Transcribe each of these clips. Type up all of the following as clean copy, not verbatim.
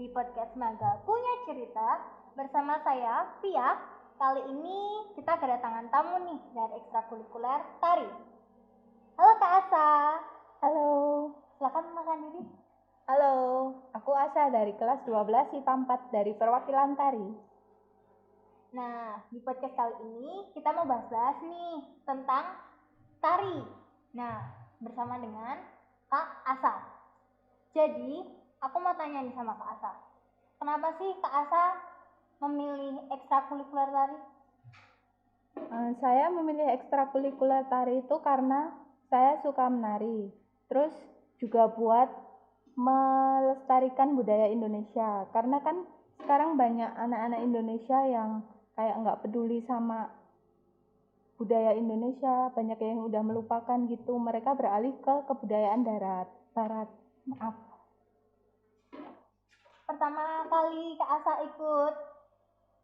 di podcast Maga Punya Cerita bersama saya, Pia. Kali ini kita kedatangan tamu nih dari ekstrakurikuler tari. Halo Kak Asa. Halo. Silakan makan diri. Halo, aku Asa dari kelas 12 IPA 4 dari perwakilan tari. Nah, di podcast kali ini kita mau bahas-bahas nih tentang tari. Nah, bersama dengan Kak Asa. Jadi, aku mau tanya nih sama Kak Asa. Kenapa sih Kak Asa memilih ekstrakurikuler tari? Saya memilih ekstrakurikuler tari itu karena saya suka menari. Terus juga buat melestarikan budaya Indonesia. Karena kan sekarang banyak anak-anak Indonesia yang kayak nggak peduli sama budaya Indonesia. Banyak yang udah melupakan gitu. Mereka beralih ke kebudayaan barat. Maaf. Pertama kali Kak Asa ikut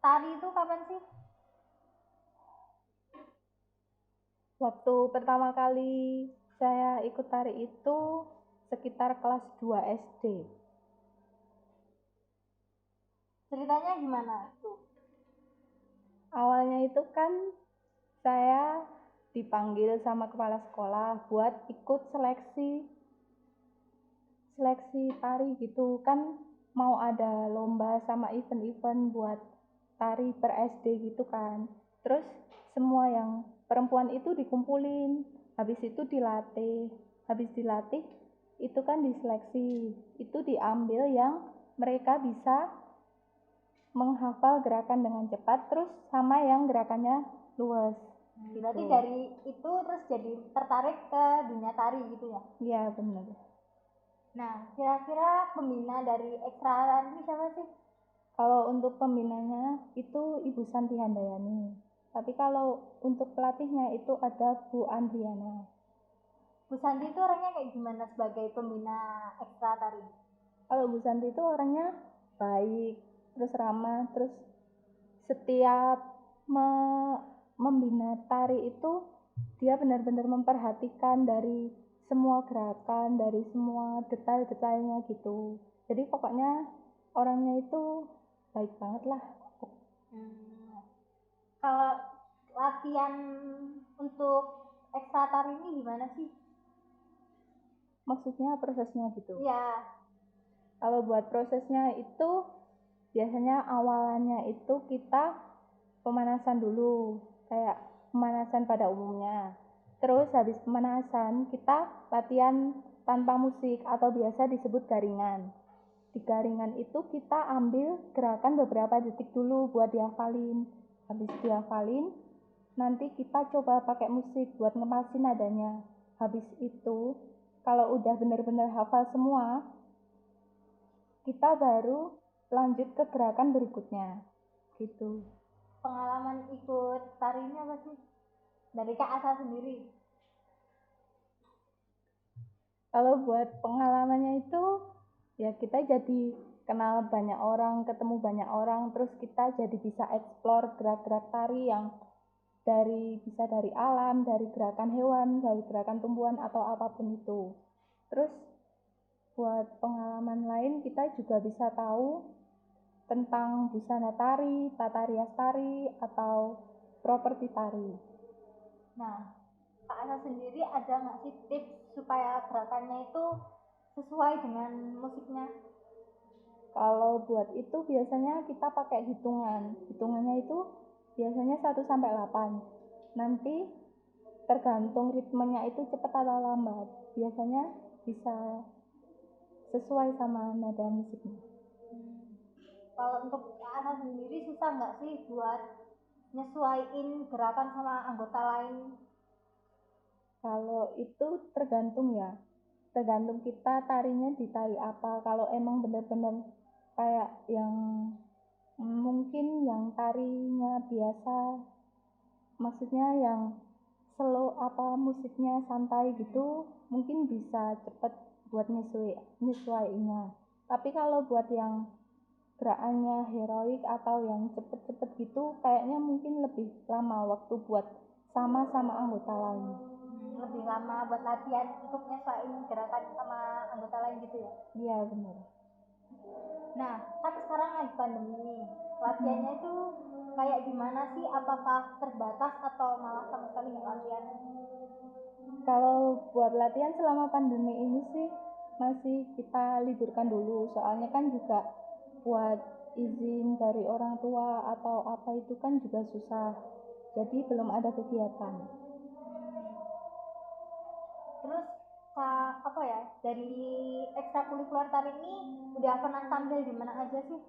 tari itu kapan sih? Waktu pertama kali saya ikut tari itu sekitar kelas 2 SD. Ceritanya gimana tuh? Awalnya itu kan saya dipanggil sama kepala sekolah buat ikut seleksi tari gitu kan, mau ada lomba sama event-event buat tari per SD gitu kan. Terus semua yang perempuan itu dikumpulin, habis itu dilatih itu kan diseleksi, itu diambil yang mereka bisa menghafal gerakan dengan cepat, terus sama yang gerakannya luas. Gitu. Berarti dari itu terus jadi tertarik ke dunia tari gitu ya? Iya benar. Nah, kira-kira pembina dari ekstra tari siapa sih? Kalau untuk pembinanya itu Ibu Santi Handayani. Tapi kalau untuk pelatihnya itu ada Bu Andriana. Bu Santi itu orangnya kayak gimana sebagai pembina ekstra tari? Kalau Bu Santi itu orangnya baik, terus ramah, terus setiap membina tari itu dia benar-benar memperhatikan dari semua gerakan, dari semua detail-detailnya gitu. Jadi pokoknya orangnya itu baik banget lah. Kalau latihan untuk ekstra tari ini gimana sih? Maksudnya prosesnya gitu? Iya. Kalau buat prosesnya itu biasanya awalannya itu kita pemanasan dulu, kayak pemanasan pada umumnya. Terus habis pemanasan kita latihan tanpa musik atau biasa disebut garingan. Di garingan itu kita ambil gerakan beberapa detik dulu buat dihafalin. Habis dihafalin, nanti kita coba pakai musik buat ngepasin nadanya. Habis itu, kalau udah benar-benar hafal semua, kita baru lanjut ke gerakan berikutnya. Gitu. Pengalaman ikut tari ini apa sih? Dari Kak Asa sendiri? Kalau buat pengalamannya itu, ya kita jadi kenal banyak orang, ketemu banyak orang, terus kita jadi bisa explore gerak-gerak tari yang bisa dari alam, dari gerakan hewan, dari gerakan tumbuhan atau apapun itu. Terus buat pengalaman lain kita juga bisa tahu tentang busana tari, tata rias tari, atau properti tari. Nah, Kak Asa sendiri ada nggak sih tips supaya gerakannya itu sesuai dengan musiknya? Kalau buat itu biasanya kita pakai hitungan. Hitungannya itu biasanya 1 sampai 8. Nanti tergantung ritmenya itu cepat atau lambat. Biasanya bisa sesuai sama nada musiknya. Kalau untuk Kak Asa sendiri susah nggak sih buat nyesuaiin gerakan sama anggota lain? Kalau itu tergantung ya. Tergantung kita tarinya di tari apa. Kalau emang benar-benar kayak yang mungkin yang tarinya biasa, maksudnya yang slow apa musiknya santai gitu, mungkin bisa cepet buat nyesuaiinnya. Tapi kalau buat yang gerakannya heroik atau yang cepet-cepet gitu, kayaknya mungkin lebih lama waktu buat sama anggota lain. Lebih lama buat latihan untuk nyesuaiin gerakan sama anggota lain gitu ya? Iya benar. Nah, kan sekarang lagi pandemi nih. Latihannya itu kayak gimana sih? Apakah terbatas atau malah sama sekali nggak latihan? Kalau buat latihan selama pandemi ini sih masih kita liburkan dulu, soalnya kan juga buat izin dari orang tua atau apa itu kan juga susah. Jadi belum ada kegiatan. Terus apa ya? Dari ekstrakurikuler tari ini udah pernah tampil di mana aja sih?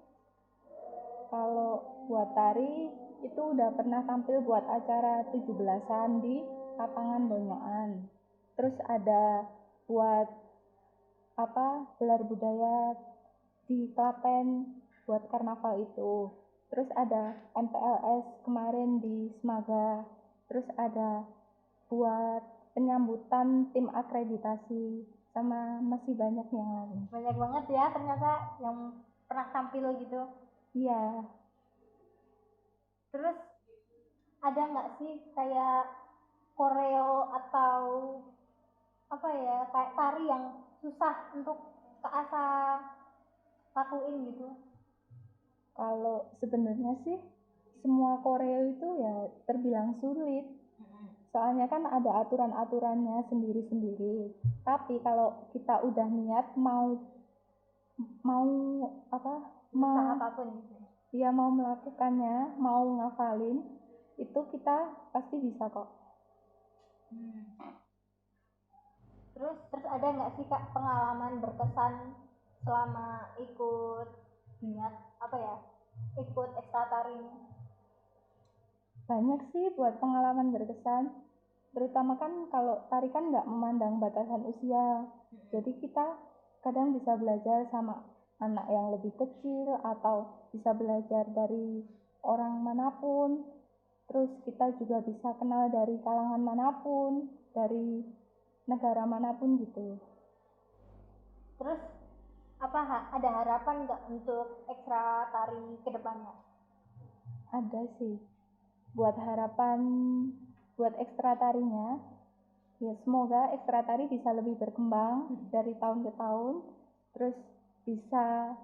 Kalau buat tari itu udah pernah tampil buat acara 17-an di lapangan Bonyoan. Terus ada buat gelar budaya di Klaten buat karnaval itu. Terus ada MPLS kemarin di Semaga. Terus ada buat penyambutan tim akreditasi sama masih banyak yang lain. Banyak banget ya ternyata yang pernah tampil gitu. Iya. Terus ada nggak sih kayak koreo atau apa ya kayak tari yang susah untuk Kak Asa lakuin gitu? Kalau sebenarnya sih semua koreo itu ya terbilang sulit. Soalnya kan ada aturan-aturannya sendiri-sendiri. Tapi kalau kita udah niat mau Apapun gitu. ya mau melakukannya, mau ngafalin, itu kita pasti bisa kok. Terus ada nggak sih Kak pengalaman berkesan selama ikut ikut ekstra tari ini? Banyak sih buat pengalaman berkesan, terutama kan kalau tari kan nggak memandang batasan usia, jadi kita kadang bisa belajar sama anak yang lebih kecil atau bisa belajar dari orang manapun, terus kita juga bisa kenal dari kalangan manapun, dari negara manapun gitu. Terus ada harapan nggak untuk ekstra tari ke depannya? Ada sih buat harapan buat ekstra tarinya, ya semoga ekstra tari bisa lebih berkembang dari tahun ke tahun, terus bisa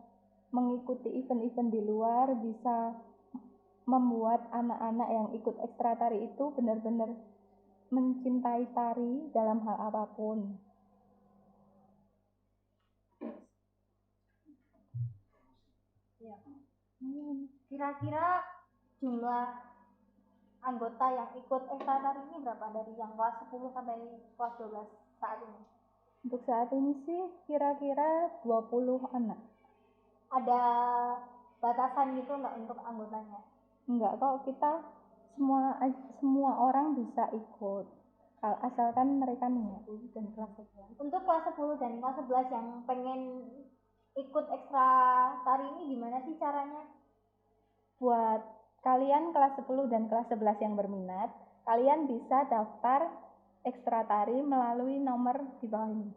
mengikuti event-event di luar, bisa membuat anak-anak yang ikut ekstra tari itu benar-benar mencintai tari dalam hal apapun. Ya. Kira-kira jumlah anggota yang ikut ekstra tari ini berapa dari yang kelas 10 sampai kelas 12 saat ini? Untuk saat ini sih kira-kira 20 anak. Ada batasan gitu nggak untuk anggotanya? Enggak kok, kita semua orang bisa ikut asalkan mereka niat. Dan kelas 11. Untuk kelas 10 dan kelas 11 yang pengen ikut ekstra tari ini gimana sih caranya? Buat kalian kelas 10 dan kelas 11 yang berminat, kalian bisa daftar ekstra tari melalui nomor di bawah ini.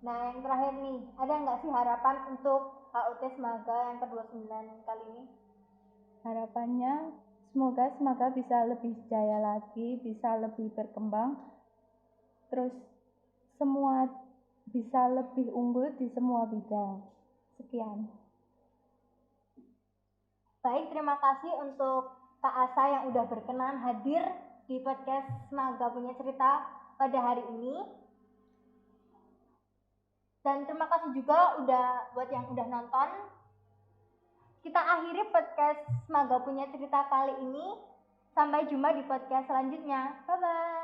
Nah, yang terakhir nih, ada nggak sih harapan untuk HUT Semaga yang ke-29 kali ini? Harapannya semoga bisa lebih jaya lagi, bisa lebih berkembang, terus semua bisa lebih unggul di semua bidang. Sekian. Baik, terima kasih untuk Kak Asa yang udah berkenan hadir di podcast Semaga Punya Cerita pada hari ini. Dan terima kasih juga buat yang udah nonton. Kita akhiri podcast Semaga Punya Cerita kali ini. Sampai jumpa di podcast selanjutnya. Bye-bye.